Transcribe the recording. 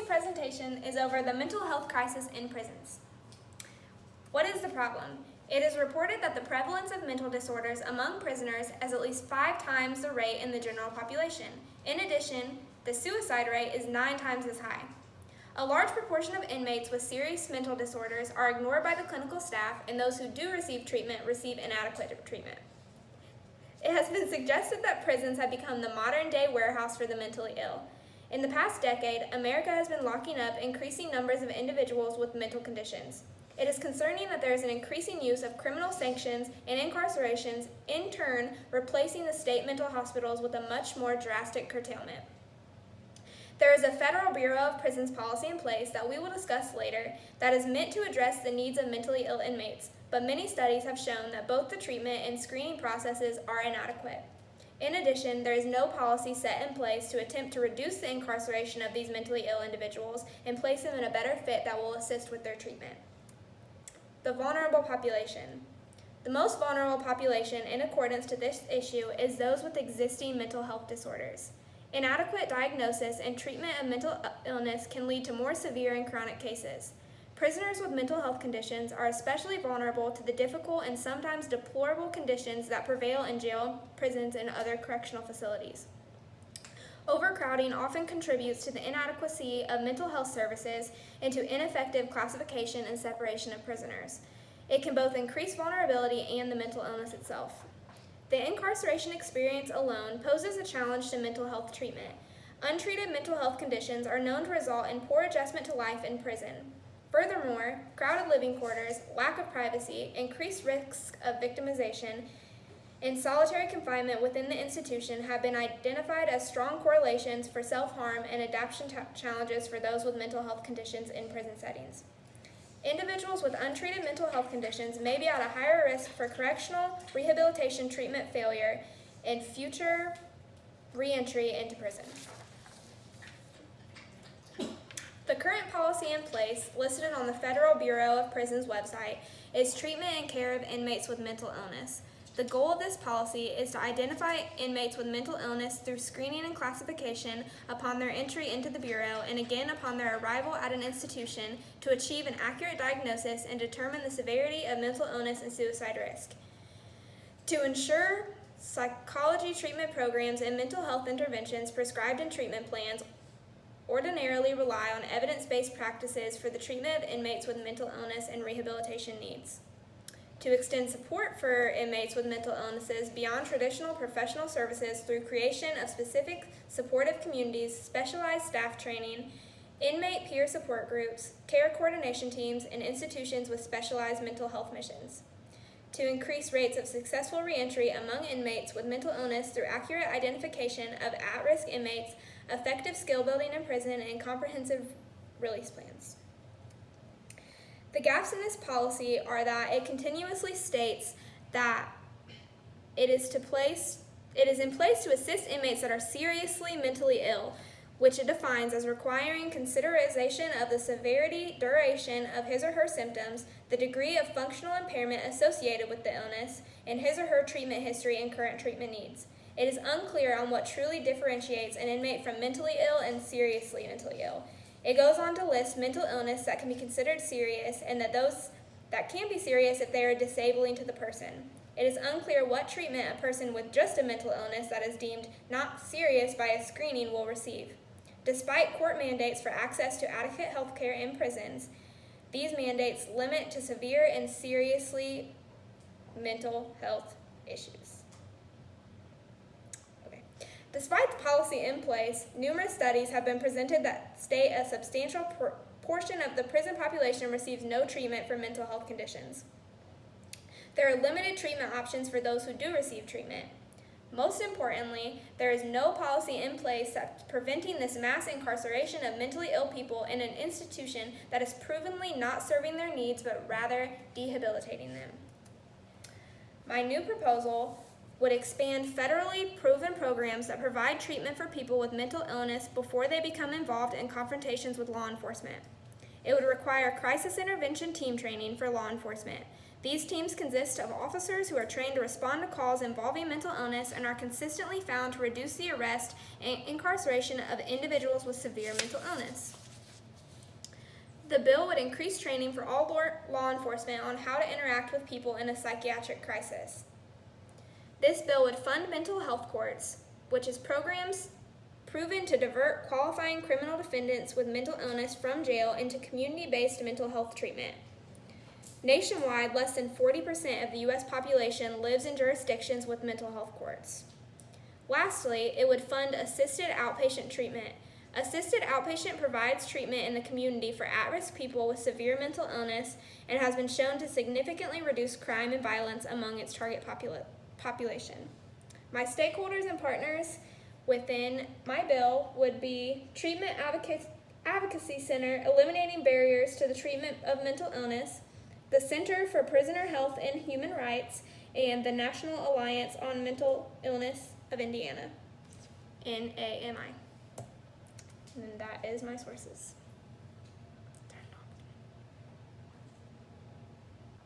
presentation is over the mental health crisis in prisons. What is the problem? It is reported that the prevalence of mental disorders among prisoners is at least 5 times the rate in the general population. In addition, the suicide rate is 9 times as high. A large proportion of inmates with serious mental disorders are ignored by the clinical staff, and those who do receive treatment receive inadequate treatment. It has been suggested that prisons have become the modern-day warehouse for the mentally ill. In the past decade, America has been locking up increasing numbers of individuals with mental conditions. It is concerning that there is an increasing use of criminal sanctions and incarcerations, in turn replacing the state mental hospitals with a much more drastic curtailment. There is a Federal Bureau of Prisons policy in place that we will discuss later that is meant to address the needs of mentally ill inmates, but many studies have shown that both the treatment and screening processes are inadequate. In addition, there is no policy set in place to attempt to reduce the incarceration of these mentally ill individuals and place them in a better fit that will assist with their treatment. The vulnerable population. The most vulnerable population in accordance to this issue is those with existing mental health disorders. Inadequate diagnosis and treatment of mental illness can lead to more severe and chronic cases. Prisoners with mental health conditions are especially vulnerable to the difficult and sometimes deplorable conditions that prevail in jail, prisons, and other correctional facilities. Overcrowding often contributes to the inadequacy of mental health services and to ineffective classification and separation of prisoners. It can both increase vulnerability and the mental illness itself. The incarceration experience alone poses a challenge to mental health treatment. Untreated mental health conditions are known to result in poor adjustment to life in prison. Furthermore, crowded living quarters, lack of privacy, increased risks of victimization, and solitary confinement within the institution have been identified as strong correlations for self-harm and adaptation challenges for those with mental health conditions in prison settings. Individuals with untreated mental health conditions may be at a higher risk for correctional rehabilitation treatment failure and future reentry into prison. The current policy in place, listed on the Federal Bureau of Prisons website, is treatment and care of inmates with mental illness. The goal of this policy is to identify inmates with mental illness through screening and classification upon their entry into the Bureau and again upon their arrival at an institution to achieve an accurate diagnosis and determine the severity of mental illness and suicide risk. To ensure psychology treatment programs and mental health interventions prescribed in treatment plans ordinarily rely on evidence-based practices for the treatment of inmates with mental illness and rehabilitation needs. To extend support for inmates with mental illnesses beyond traditional professional services through creation of specific supportive communities, specialized staff training, inmate peer support groups, care coordination teams, and institutions with specialized mental health missions. To increase rates of successful reentry among inmates with mental illness through accurate identification of at-risk inmates, effective skill building in prison, and comprehensive release plans. The gaps in this policy are that it continuously states that it is in place to assist inmates that are seriously mentally ill, which it defines as requiring consideration of the severity, duration of his or her symptoms, the degree of functional impairment associated with the illness, and his or her treatment history and current treatment needs. It is unclear on what truly differentiates an inmate from mentally ill and seriously mentally ill. It goes on to list mental illness that can be considered serious and that those that can be serious if they are disabling to the person. It is unclear what treatment a person with just a mental illness that is deemed not serious by a screening will receive. Despite court mandates for access to adequate health care in prisons, these mandates limit to severe and seriously mental health issues. Despite the policy in place, numerous studies have been presented that state a substantial portion of the prison population receives no treatment for mental health conditions. There are limited treatment options for those who do receive treatment. Most importantly, there is no policy in place that's preventing this mass incarceration of mentally ill people in an institution that is provenly not serving their needs but rather debilitating them. My new proposal would expand federally proven programs that provide treatment for people with mental illness before they become involved in confrontations with law enforcement. It would require crisis intervention team training for law enforcement. These teams consist of officers who are trained to respond to calls involving mental illness and are consistently found to reduce the arrest and incarceration of individuals with severe mental illness. The bill would increase training for all law enforcement on how to interact with people in a psychiatric crisis. This bill would fund mental health courts, which is programs proven to divert qualifying criminal defendants with mental illness from jail into community-based mental health treatment. Nationwide, less than 40% of the U.S. population lives in jurisdictions with mental health courts. Lastly, it would fund assisted outpatient treatment. Assisted outpatient provides treatment in the community for at-risk people with severe mental illness and has been shown to significantly reduce crime and violence among its target population. My stakeholders and partners within my bill would be Treatment Advocacy Center, eliminating barriers to the treatment of mental illness, the Center for Prisoner Health and Human Rights, and the National Alliance on Mental Illness of Indiana, NAMI. And that is my sources.